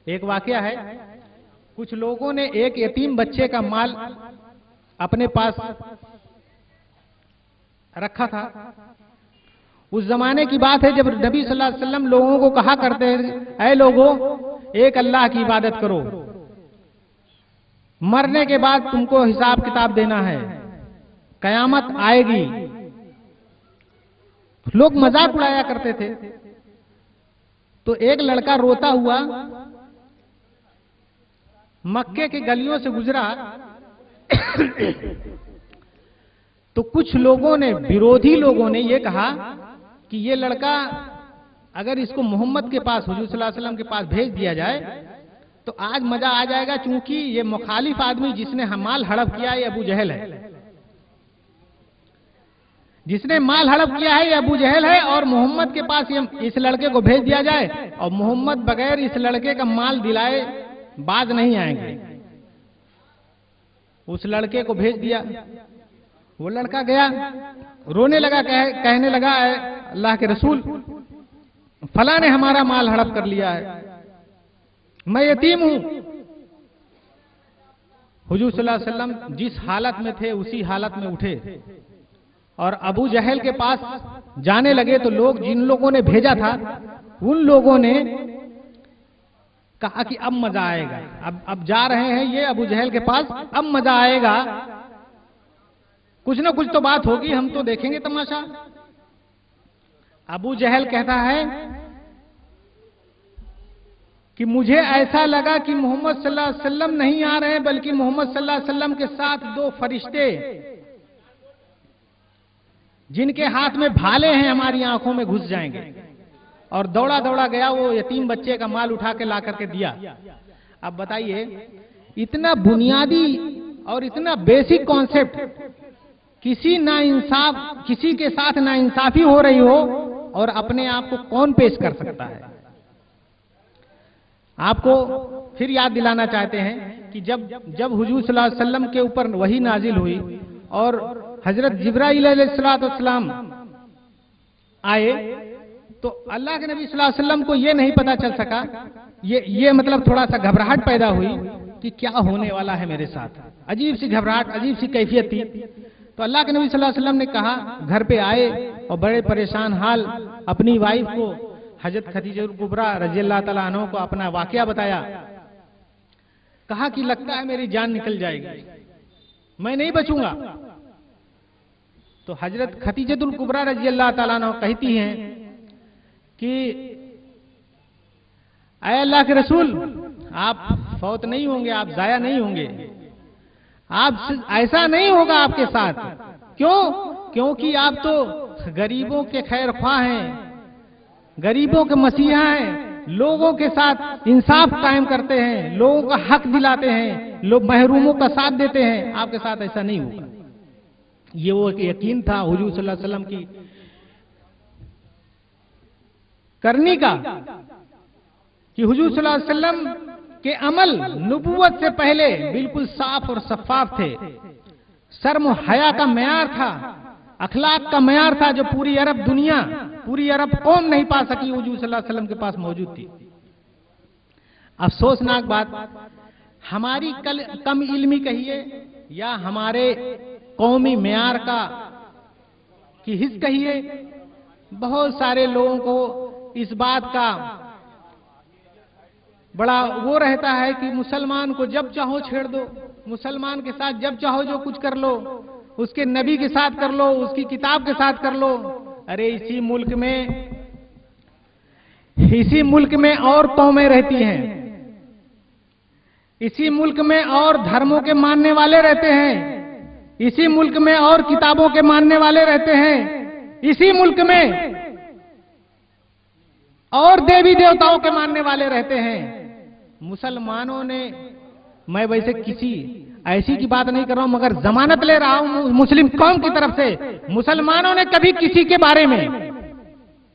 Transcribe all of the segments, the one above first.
ایک واقعہ ہے، کچھ لوگوں نے ایک یتیم بچے کا مال اپنے پاس رکھا تھا۔ اس زمانے کی بات ہے جب نبی صلی اللہ علیہ وسلم لوگوں کو کہا کرتے ہیں، اے لوگوں، ایک اللہ کی عبادت کرو، مرنے کے بعد تم کو حساب کتاب دینا ہے، قیامت آئے گی۔ لوگ مذاق اڑایا کرتے تھے۔ تو ایک لڑکا روتا ہوا مکے کی گلیوں سے گزرا تو کچھ لوگوں نے، بیرودھی لوگوں نے یہ کہا کہ یہ لڑکا اگر اس کو محمد کے پاس، حضور صلی اللہ علیہ وسلم کے پاس بھیج دیا جائے تو آج مزہ آ جائے گا، چونکہ یہ مخالف آدمی جس نے مال ہڑپ کیا یہ ابو جہل ہے، جس نے مال ہڑپ کیا ہے یہ ابو جہل ہے، اور محمد کے پاس اس لڑکے کو بھیج دیا جائے اور محمد بغیر اس لڑکے کا مال دلائے باز نہیں آئیں گے۔ اس لڑکے کو بھیج دیا، وہ لڑکا گیا، رونے لگا، کہنے لگا، اے اللہ کے رسول، فلاں نے ہمارا مال ہڑپ کر لیا ہے، میں یتیم ہوں۔ حضور صلی اللہ علیہ وسلم جس حالت میں تھے اسی حالت میں اٹھے اور ابو جہل کے پاس جانے لگے تو لوگ، جن لوگوں نے بھیجا تھا ان لوگوں نے کہا کہ اب مزہ آئے گا، اب جا رہے ہیں یہ ابو جہل کے پاس، اب مزہ آئے گا، کچھ نہ کچھ تو بات ہوگی، ہم تو دیکھیں گے تماشا۔ ابو جہل کہتا ہے کہ مجھے ایسا لگا کہ محمد صلی اللہ علیہ وسلم نہیں آ رہے بلکہ محمد صلی اللہ علیہ وسلم کے ساتھ دو فرشتے جن کے ہاتھ میں بھالے ہیں ہماری آنکھوں میں گھس جائیں گے، اور دوڑا دوڑا گیا، وہ یتیم بچے کا مال اٹھا کے لا کر کے دیا۔ اب بتائیے، اتنا بنیادی اور اتنا بیسک کانسیپٹ، کسی کے ساتھ نا انصافی ہو رہی ہو اور اپنے آپ کو کون پیش کر سکتا ہے؟ آپ کو پھر یاد دلانا چاہتے ہیں کہ جب حضور صلی اللہ علیہ وسلم کے اوپر وحی نازل ہوئی اور حضرت جبرائیل علیہ السلام آئے تو اللہ کے نبی صلی اللہ علیہ وسلم کو یہ نہیں پتا چل سکا، یہ مطلب تھوڑا سا گھبراہٹ پیدا ہوئی کہ کیا ہونے والا ہے میرے ساتھ، عجیب سی گھبراہٹ، عجیب سی کیفیت تھی۔ تو اللہ کے نبی صلی اللہ علیہ وسلم نے کہا، گھر پہ آئے اور بڑے پریشان حال اپنی وائف کو حضرت خدیجہ الکبریٰ رضی اللہ تعالیٰ عنہ کو اپنا واقعہ بتایا، کہا کہ لگتا ہے میری جان نکل جائے گی، میں نہیں بچوں گا۔ تو حضرت خدیجہ الکبریٰ رضی اللہ تعالیٰ عنہ کہتی ہیں کہ اے اللہ کے رسول، آپ فوت نہیں ہوں گے، آپ ضائع نہیں ہوں گے، آپ ایسا نہیں ہوگا آپ کے ساتھ۔ کیوں؟ کیونکہ آپ تو غریبوں کے خیر خواہ ہیں، غریبوں کے مسیحا ہیں، لوگوں کے ساتھ انصاف قائم کرتے ہیں، لوگوں کا حق دلاتے ہیں، لوگ محروموں کا ساتھ دیتے ہیں، آپ کے ساتھ ایسا نہیں ہوگا۔ یہ وہ یقین تھا حضور صلی اللہ علیہ وسلم کی کرنی کا کہ حضور صلی اللہ علیہ وسلم کے عمل نبوت سے پہلے بالکل صاف اور شفاف تھے، شرم و حیا کا معیار تھا، اخلاق کا معیار تھا، جو پوری عرب دنیا، پوری عرب قوم نہیں پا سکی، حضور صلی اللہ علیہ وسلم کے پاس موجود تھی۔ افسوسناک بات، ہماری کم علمی کہیے یا ہمارے قومی معیار کی حص کہیے، بہت سارے لوگوں کو اس بات کا بڑا وہ رہتا ہے کہ مسلمان کو جب چاہو چھیڑ دو، مسلمان کے ساتھ جب چاہو جو کچھ کر لو، اس کے نبی کے ساتھ کر لو، اس کی کتاب کے ساتھ کر لو۔ ارے اسی ملک میں اور قومیں رہتی ہیں، اسی ملک میں اور دھرموں کے ماننے والے رہتے ہیں، اسی ملک میں اور کتابوں کے ماننے والے رہتے ہیں، اسی ملک میں اور دیوی دیوتاؤں کے ماننے والے رہتے ہیں۔ مسلمانوں نے، میں ویسے کسی ایسی کی بات نہیں کر رہا ہوں مگر ضمانت لے رہا ہوں مسلم قوم کی طرف سے، مسلمانوں نے کبھی کسی کے بارے میں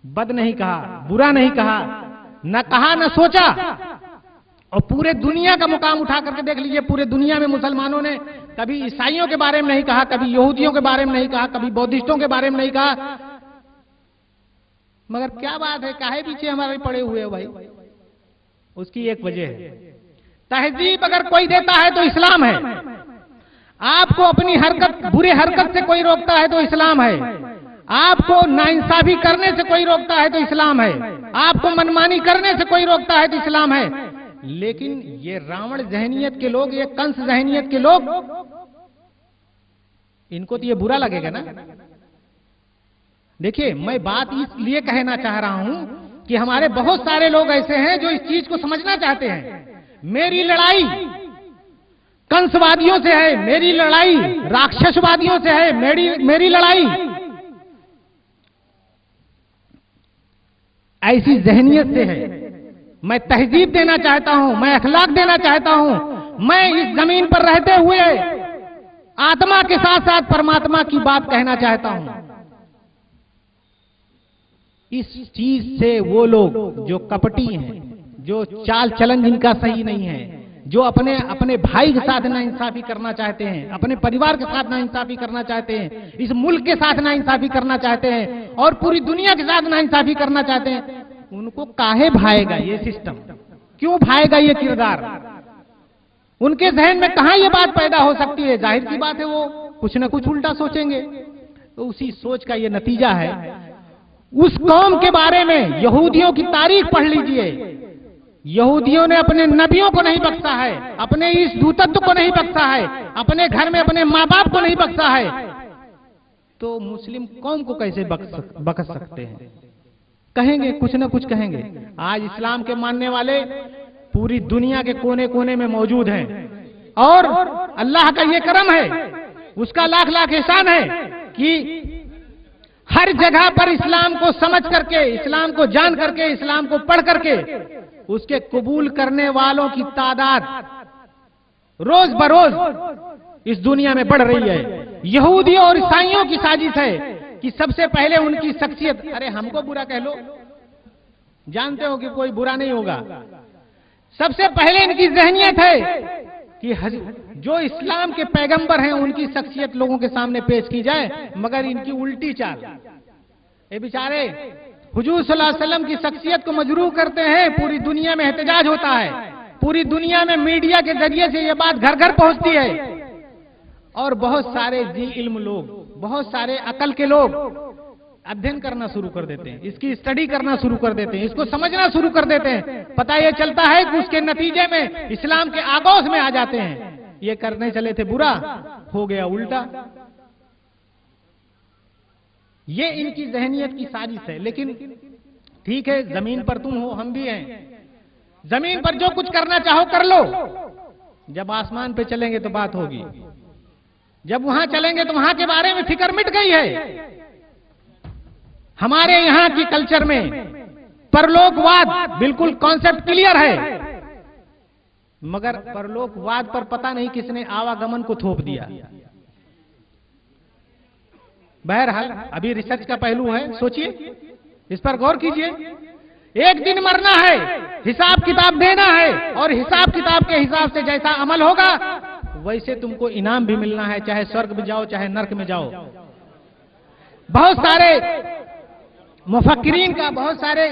بد نہیں کہا، برا نہیں کہا، نہ سوچا۔ اور پورے دنیا کا مقام اٹھا کر کے دیکھ لیجئے، پورے دنیا میں مسلمانوں نے کبھی عیسائیوں کے بارے میں نہیں کہا، کبھی یہودیوں کے بارے میں نہیں کہا، کبھی بودھسٹوں کے بارے میں نہیں کہا، مگر کیا بات ہے، کاہے پیچھے ہمارے پڑے ہوئے ہو بھائی؟ उसकी एक वजह है, तहजीब अगर कोई देता है तो इस्लाम है, आपको अपनी हरकत, बुरी हरकत से कोई रोकता है तो इस्लाम है, आपको नाइंसाफी करने से कोई रोकता है तो इस्लाम है, आपको मनमानी करने से कोई रोकता है तो इस्लाम है। लेकिन ये रावण जहनियत के लोग, ये कंस जहनियत के लोग, इनको तो ये बुरा लगेगा ना। देखिए, मैं बात इसलिए कहना चाह रहा हूं कि हमारे बहुत सारे लोग ऐसे हैं जो इस चीज को समझना चाहते हैं। मेरी लड़ाई कंसवादियों से है, मेरी लड़ाई राक्षसवादियों से है, मेरी लड़ाई ऐसी जहनियत से है। मैं तहजीब देना चाहता हूं, मैं अखलाक देना चाहता हूं, मैं इस जमीन पर रहते हुए आत्मा के साथ साथ परमात्मा की बात कहना चाहता हूं। इस चीज से वो लोग जो कपटी हैं, जो चाल चलन जिनका सही नहीं है, जो अपने भाई के साथ नाइंसाफी करना चाहते हैं, अपने परिवार के साथ नाइंसाफी करना चाहते हैं, इस मुल्क के साथ नाइंसाफी करना चाहते हैं और पूरी दुनिया के साथ नाइंसाफी करना चाहते हैं, उनको काहे भाएगा ये सिस्टम? क्यों भाएगा ये किरदार? उनके जहन में कहां ये बात पैदा हो सकती है? जाहिर सी बात है, वो कुछ न कुछ उल्टा सोचेंगे। तो उसी सोच का ये नतीजा है। उस कौम के बारे में यहूदियों की तारीख पढ़ लीजिए। यहूदियों ने अपने नबियों को नहीं बख्शा है, अपने इस दूतत्व को नहीं बख्शा है, अपने घर में अपने माँ बाप को नहीं बख्शा है, तो मुस्लिम कौम को कैसे बख्श सकते हैं? कहेंगे, कुछ न कुछ कहेंगे। आज इस्लाम के मानने वाले पूरी दुनिया के कोने कोने में मौजूद हैं और अल्लाह का ये करम है, उसका लाख लाख एहसान है कि हर जगह पर इस्लाम को समझ करके, इस्लाम को जान करके, इस्लाम को पढ़ करके उसके कबूल करने वालों की तादाद रोज बरोज इस दुनिया में बढ़ रही है। यहूदियों और ईसाइयों की साजिश है कि सबसे पहले उनकी शख्सियत, अरे हमको बुरा कह लो, जानते हो कि कोई बुरा नहीं होगा। सबसे पहले इनकी जहनियत है कि जो इस्लाम के पैगंबर हैं उनकी शख्सियत लोगों के सामने पेश की जाए, मगर इनकी उल्टी चाल। ये बेचारे हुजूर सल्लल्लाहु अलैहि वसल्लम की शख्सियत को मजरूह करते हैं, पूरी दुनिया में एहतजाज होता है, पूरी दुनिया में मीडिया के जरिए से ये बात घर घर पहुंचती है और बहुत सारे जी इल्म लोग, बहुत सारे अकल के लोग अध्ययन करना शुरू कर देते हैं, इसकी स्टडी करना शुरू कर देते हैं, इसको समझना शुरू कर देते हैं। पता ये चलता है कि उसके नतीजे में इस्लाम के आगोश में आ जाते हैं। ये करने चले थे बुरा, हो गया उल्टा। ये इनकी जहनियत की साजिश है। लेकिन ठीक है, जमीन पर तुम हो, हम भी हैं, जमीन पर जो कुछ करना चाहो कर लो। जब आसमान पे चलेंगे तो बात होगी, जब वहां चलेंगे तो वहां के बारे में फिक्र मिट गई है। हमारे यहां की कल्चर में परलोकवाद बिल्कुल कॉन्सेप्ट क्लियर है, मगर परलोकवाद पर पता नहीं किसने आवागमन को थोप दिया। बहरहाल अभी रिसर्च का पहलू है, सोचिए, इस पर गौर कीजिए। एक दिन मरना है, हिसाब किताब देना है और हिसाब किताब के हिसाब से जैसा अमल होगा वैसे तुमको इनाम भी मिलना है, चाहे स्वर्ग में जाओ चाहे नर्क में जाओ। बहुत सारे मुफक्किरीन का, बहुत सारे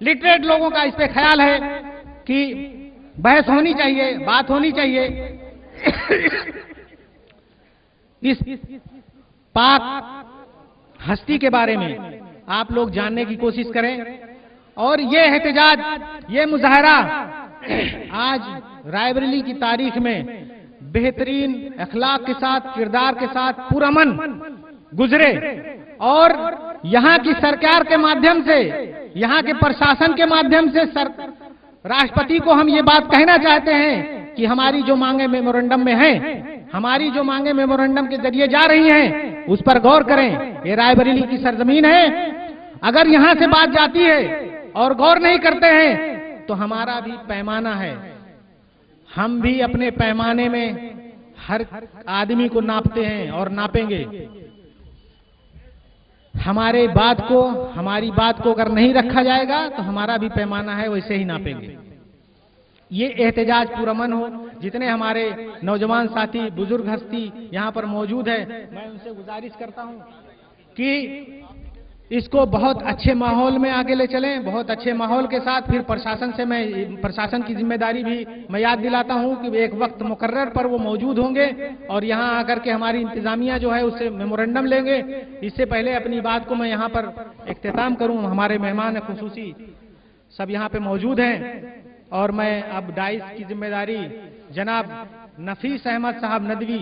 लिटरेट लोगों का इस पे ख्याल है कि बहस होनी चाहिए, बात होनी चाहिए। इस पाक हस्ती के बारे में आप लोग जानने की कोशिश करें और ये एहतजाज, ये मुजाहरा आज रायबरेली की तारीख में बेहतरीन अखलाक के साथ, किरदार के साथ पुरअमन गुजरे और यहाँ की सरकार के माध्यम से, यहाँ के प्रशासन के माध्यम से राष्ट्रपति को हम ये बात कहना चाहते हैं कि हमारी जो मांगे मेमोरेंडम में हैं, हमारी जो मांगे मेमोरेंडम के जरिए जा रही हैं, उस पर गौर करें। ये रायबरेली की सरजमीन है, अगर यहाँ से बात जाती है और गौर नहीं करते हैं तो हमारा भी पैमाना है, हम भी अपने पैमाने में हर आदमी को नापते हैं और नापेंगे। हमारी बात को अगर नहीं रखा जाएगा तो हमारा भी पैमाना है, वैसे ही नापेंगे। ये एहतजाज पुरअमन हो। जितने हमारे नौजवान साथी, बुजुर्ग हस्ती यहाँ पर मौजूद है, मैं उनसे गुजारिश करता हूँ कि इसको बहुत अच्छे माहौल में आगे ले चलें, बहुत अच्छे माहौल के साथ। फिर प्रशासन की जिम्मेदारी भी मैं याद दिलाता हूं कि एक वक्त मुकर्रर पर वो मौजूद होंगे और यहां आकर के हमारी इंतजामिया जो है उससे मेमोरेंडम लेंगे। इससे पहले अपनी बात को मैं यहां पर इख्तिताम करूं। हमारे मेहमान खुसूसी सब यहां पे मौजूद हैं और मैं अब डाइस की जिम्मेदारी जनाब नफीस अहमद साहब नदवी,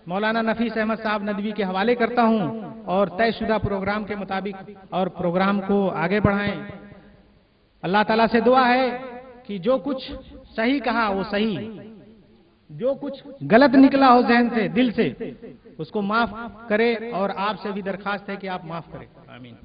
मौलाना नफीस अहमद साहब नदवी के हवाले करता हूं और तयशुदा प्रोग्राम के मुताबिक और प्रोग्राम को आगे बढ़ाएं। अल्लाह ताला से दुआ है कि जो कुछ सही कहा वो सही, जो कुछ गलत निकला हो जहन से, दिल से, उसको माफ करे और आपसे भी दरखास्त है कि आप माफ करें। आमीन।